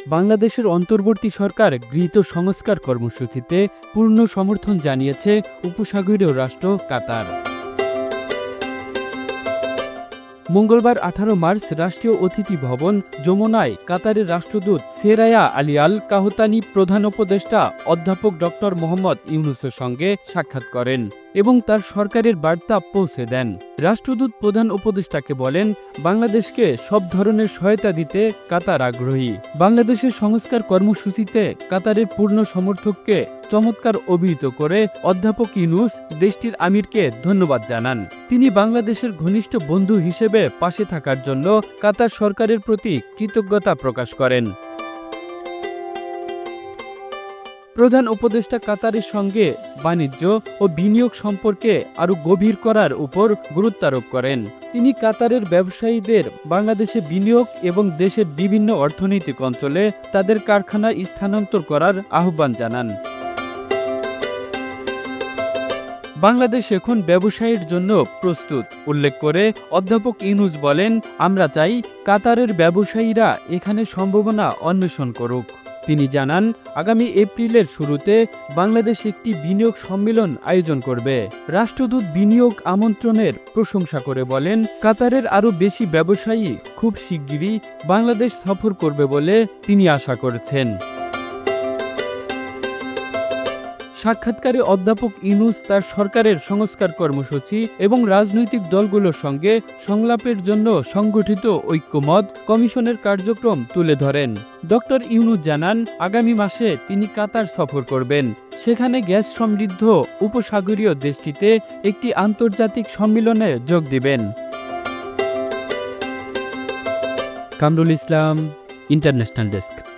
বাংলাদেশের অন্তর্বর্তী সরকার গৃহীত সংস্কার কর্মসূচিতে পূর্ণ সমর্থন জানিয়েছে উপসাগরীয় রাষ্ট্র কাতার। মঙ্গলবার 18 মার্চ রাষ্ট্রীয় অতিথি ভবন যমুনায় কাতারের রাষ্ট্রদূত সেরায়া আলী আল কাহতানি প্রধান উপদেষ্টা অধ্যাপক ড. মোহাম্মদ ইউনূসের সঙ্গে সাক্ষাৎ করেন এবং তার সরকারের বার্তা পৌঁছে দেন। রাষ্ট্রদূত প্রধান উপদেষ্টাকে বলেন, বাংলাদেশকে সব ধরনের সহায়তা দিতে কাতার আগ্রহী। বাংলাদেশের সংস্কার কর্মসূচিতে কাতারের পূর্ণ সমর্থককে চমৎকার অভিহিত করে অধ্যাপক ইউনূস দেশটির আমিরকে ধন্যবাদ জানান। তিনি বাংলাদেশের ঘনিষ্ঠ বন্ধু হিসেবে পাশে থাকার জন্য কাতার সরকারের প্রতি কৃতজ্ঞতা প্রকাশ করেন। প্রধান উপদেষ্টা কাতারের সঙ্গে বাণিজ্য ও বিনিয়োগ সম্পর্কে আরও গভীর করার উপর গুরুত্ব আরোপ করেন। তিনি কাতারের ব্যবসায়ীদের বাংলাদেশে বিনিয়োগ এবং দেশের বিভিন্ন অর্থনৈতিক অঞ্চলে তাদের কারখানা স্থানান্তর করার আহ্বান জানান। বাংলাদেশ এখন ব্যবসায়ের জন্য প্রস্তুত উল্লেখ করে অধ্যাপক ইউনূস বলেন, আমরা চাই কাতারের ব্যবসায়ীরা এখানে সম্ভাবনা অন্বেষণ করুক। তিনি জানান, আগামী এপ্রিলের শুরুতে বাংলাদেশ একটি বিনিয়োগ সম্মেলন আয়োজন করবে। রাষ্ট্রদূত বিনিয়োগ আমন্ত্রণের প্রশংসা করে বলেন, কাতারের আরও বেশি ব্যবসায়ী খুব শিগগিরই বাংলাদেশ সফর করবে বলে তিনি আশা করছেন। সাক্ষাৎকারে অধ্যাপক ইউনূস তার সরকারের সংস্কার কর্মসূচি এবং রাজনৈতিক দলগুলোর সঙ্গে সংলাপের জন্য সংগঠিত ঐক্যমত কমিশনের কার্যক্রম তুলে ধরেন। ড. ইউনূস জানান, আগামী মাসে তিনি কাতার সফর করবেন। সেখানে গ্যাস সমৃদ্ধ উপসাগরীয় দেশটিতে একটি আন্তর্জাতিক সম্মেলনে যোগ দিবেন। Kamrul Islam, international desk.